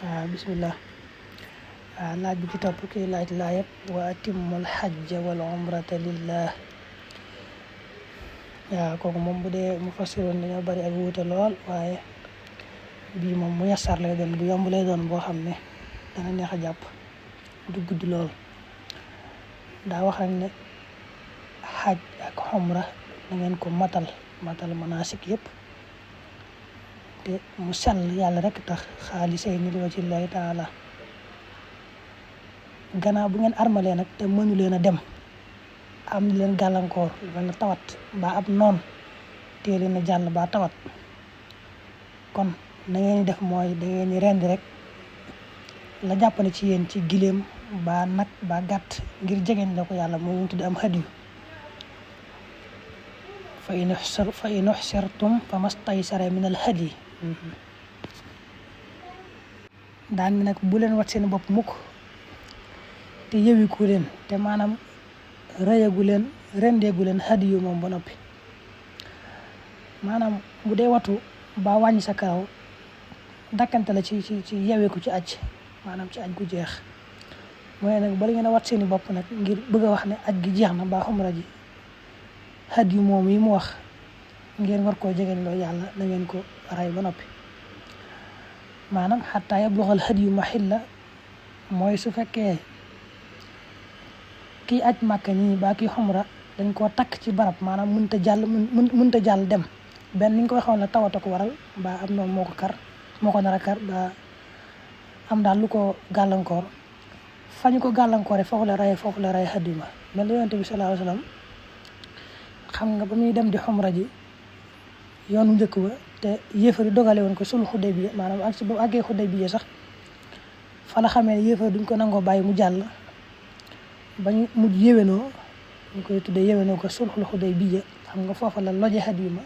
bismillah. laaj bi ci topp kii laaj laayab wa atimmul hajja wal umrata lillah. kooku moom bu dee mu fassiroon dañoo bari ak wuute lool, waaye bii moom mu yassar lay doon, bu yomb lay doon boo xam ne dana neex a jàpp du gudd lool. daa wax rek ne xaj ak umra da ngeen ko matal manasik yëpp te mu sell yàlla rek tax xaalisay ni li wajhillahi taala. gannaaw bu ngeen armalee nag te mënu leen a dem, am leen gàllankoor wala tawat ba ab noon tee leen a jàll ba tawat, kon na ngeen def mooy da ngeen di rendi rek la jàppane ci yéen ci gileem ba nag ba gàtt ngir jegeñ la ko yàlla moo mu tudd am hadiyu. fa in uxsirtum fa mastaysara min al hadi. daan nag bu leen wat seen bopp mukk te yewiku leen, te maanaam rëyagu leen rendeegu leen hadiyu moom ba noppi. maanaam bu dee watu ba wàññi sa karaw dakkante la ci yewiku ci aj, maanaam ci aj gu jeex. mooy nag bala ngeen a wat seeni bopp nag ngir bëgg a wax ne aj gi jeex na ba umra ji, hadiyu moom yi mu wax ngeen war koo jegeñ loo yàlla na ngeen ko ray ba noppi. maanaam xataa yabluxal hadiyu mahilla, mooy su fekkee kii aj màkka nii ba kii umra dañ koo takk ci barab, maanaam mënta jàll dem. benn ni nga ko waxoon la tawata ko waral, ba am noonu moo ko nar a kar, ba am daal lu ko gàllankoor. fañu ko gàllankoore foofu la rey hadiyu ma. mel na yonent bi sallallahu alayhi wa sallam xam nga ba muy dem di umra ji yoonu njëkk ba te yéefar yi dogale woon ko sulh Hudaybiya, maanaam ak si ba àggee Hudaybiya sax fa la xamee ne yéefar duñ ko nangoo bàyyi mu jàll, bañ mujj yéwénoo, ñu koy tuddee yéwénoo ko sulhul Hudaybiya. xam nga foofa la loje hadiyu ma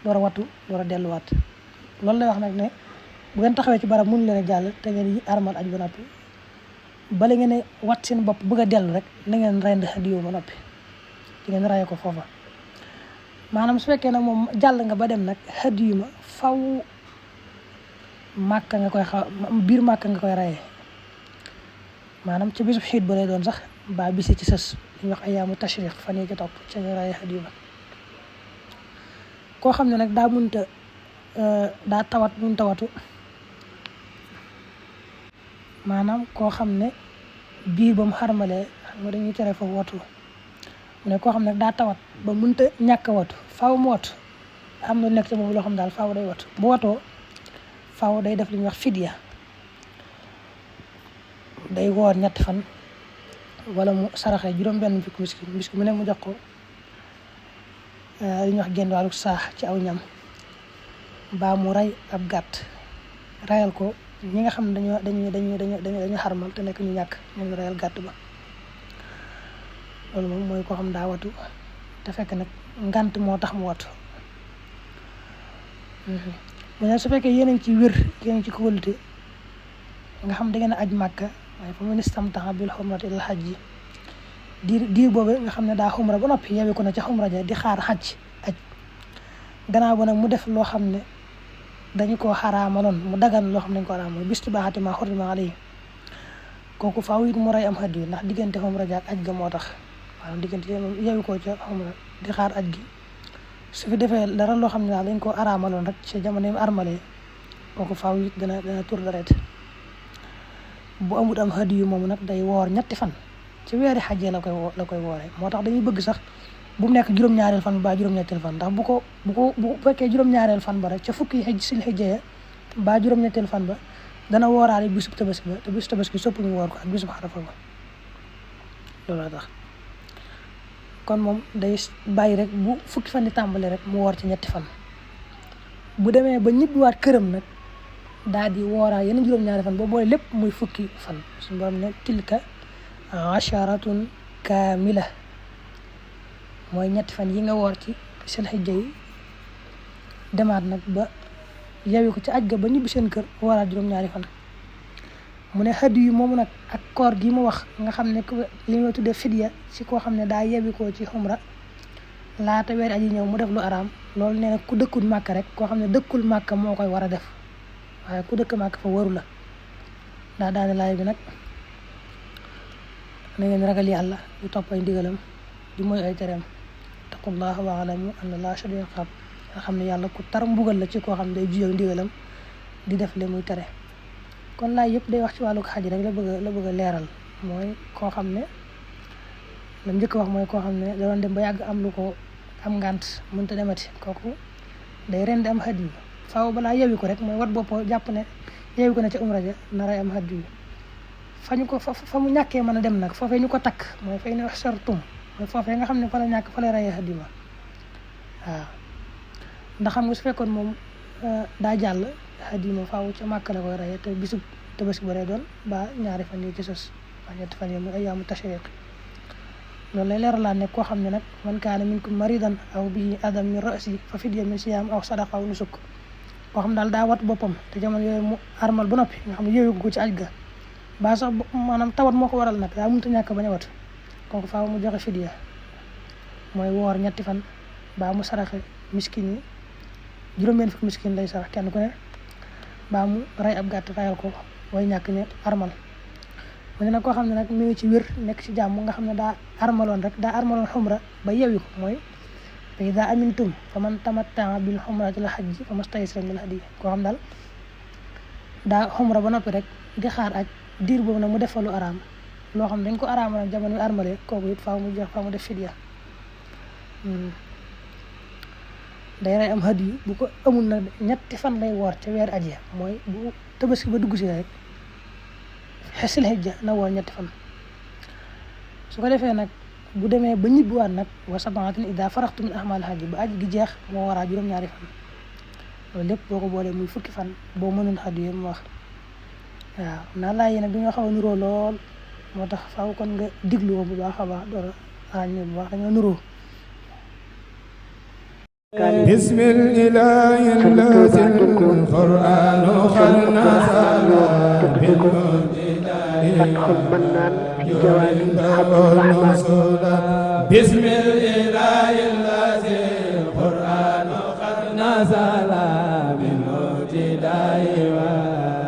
door a wattu door a delluwaat. loolu lay wax nag ne bu ngeen taxawee ci barab mënu leen a jàll te ngeen armal aj ba noppi, bala ngeen a wat seen bopp bëgg a dellu rek na ngeen rend hadiyu ba noppi te ngeen raye ko foofa. maanaam su fekkee nag moom jàll nga ba dem nag hadiyu ma faw màkka nga koy biir màkka nga koy rayee, maanaam ci bisub xiit ba lay doon sax ba bisi ci sës ñu wax ayaamu tashriq fan yi ci topp ca nga rayee hadiyu ma. koo xam ne nag daa tawat munta watu, maanaam koo xam ne biir ba mu xarmalee xam nga dañuy tere foofu watu, mu ne koo xam ne daa tawat ba mënta ñàkk a watu faaw mu watu, am na nekk ci moom loo xam daal faaw day watu. bu watoo faaw day def li ñuy wax fidya, day woor 3 fan wala mu saraxe juróom-benn fukki miskin mu ne mu jox ko li ñuy wax genn wàllu saax ci aw ñam, baa mu rey ab gàtt rayal ko ñi nga xam ne dañu xarmal te nekk ñu ñàkk ñoom rayal gàtt ba. loolu moom mooy koo xam daa watu te fekk nag ngant moo tax mu watu. mais su fekkee yéen a ngi ci wér, yéen a ngi ci kóolute nga xam da ngeen a aj màkka, waaye fa man istamta'a bil umrati ilal hajji, diir boobu nga xam ne daa umra ba noppi yewi ko na ca umra ja di xaar aj gannaaw ba nag mu def loo xam ne dañu koo xaraamaloon, mu dagan loo xam ne dañu ko xaraamaloon bistibaaxati maa xurrima alayhi, kooku faaw it mu rey am hadiyu ndax diggante umra ja ak aj ga moo tax. maanaam diggante yewi ko ca umra di xaar aj gi, su fi defee dara loo xam ne daal dañ koo araamaloon rek ci jamono yi armalee, kooku faaw it dana tur deret. bu amut am hadiyu moomu nag day woor 3 fan ci weeri xajjee la koy wooree. moo tax dañuy bëgg sax bu mu nekk juróom-ñaareel fan ba juróom-ñetteel fan, ndax bu fekkee juróom-ñaareel fan ba rek ca fukki sil xijjee ba juróom-ñetteel fan ba dana wooraale bisub tabaski ba, te bisub tabaski sopp ñu woor ko ak bisub xarafa ba. loolu tax kon moom day bàyyi rek bu fukki fan di tàmbale rek mu woor ci 3 fan. bu demee ba ñibbiwaat këram nag daal di wooraa yeneen juróom-ñaari fan boo boole lépp muy fukki fan. suñu borom ne tilka asharatun kaamila, mooy 3 fan yi nga woor ci seen xijja yi, demaat nag ba yewi ko ci aj ga ba ñibbi seen kër wooraat juróom-ñaari fan. mu ne hadiyu moomu nag ak koor gi mu wax nga xam ne li nga tuddee fidya ci koo xam ne daa yewi ko ci umra laata weer aji ñëw mu def lu araam, loolu nee na ku dëkkul màkk rek, koo xam ne dëkkul màkk moo koy war a def, waaye ku dëkk màkk fa waru la. daa daane laay bi nag na ngeen ragal yàlla di topp ay ndigalam di mooy ay tereem taqullaha wa alamu anna allaha shadidul iqab nga xam ne yàlla ku tar mbugal la ci koo xam ne day juyoo ndigalam di def le muy tere. kon laay yëpp day wax ci wàllu xaj rek la bëgg a leeral mooy koo xam ne lam njëkk wax mooy koo xam ne da doon dem ba yàgg am lu ko am ngant mënta demati kooku day rendi am hadiyu faaw balaa yewi ko rek mooy wat bopp jàpp ne yewi ko ne ca umra ja naray am hadiyu fa mu ñàkkee mën a dem nag foofee ñu ko takk mooy fay ne wax sartum mooy foofee nga xam ne fa la ñàkk fa lay rayee hadiyu waaw ndax xam nga su fekkoon moom daa jàll hadiyu ma faaw ca màkk la koy rayee te bisub tabaski ba lay doon ba ñaari fan yi ci sos ba ñetti fan yi muy ayyaamu tashriq loolu lay leeralaat ne koo xam ne nag man kaana minkum maridan aw bihi adam min ra'si fa fidya min siyaam aw sadaqa aw nusuk koo xam daal daa wat boppam te jamono yooyu mu armal ba noppi nga xam ne yooyu ko ci aj ga ba sax maanaam tawat moo ko waral nag daa mënta ñàkk bañ a wat kooku faaw mu joxe fidya mooy woor ñetti fan baa mu saraxe miskin yi juróom-benn fukki miskin lay sarax kenn ku ne baa mu rey ab gàtt fayal ko way ñàkk ne armal mu ne nag koo xam ne nag mi ngi ci wér nekk ci jàmm nga xam ne daa armaloon xumra ba yewi ko mooy fa idaa amintum fa man tamatta'a bil xumrati la hajji fa mastaysara min hadi koo xam daal daa xumra ba noppi rek di xaar aj diir boobu nag mu def fa lu araam loo xam ne dañ ko araamal nag jamono yu armalee kooku it faaw mu def fidya day rey am hadiyu bu ko amul nag ñetti fan lay woor ca weer aji mooy bu tabaski ba dugg si rek xesil hijja na woor ñetti fan su ko defee nag bu demee ba ñibbiwaat nag wa sab'atin idaa faraxtum min a'maal hajji ba aji gi jeex moo waraa juróom-ñaari fan loolu lépp boo ko boolee muy fukki fan boo mënul hadiyu mu wax waaw naa laay yi nag dañoo xaw a nuroo lool moo tax faaw kon nga diglu ko bu baax a baax door a ràññee bu baax dañoo nuroo بسم الإله الذي القرآن خلنا فتح المنان في جواب الرحمن بسم الإله الذي القرآن قد نزل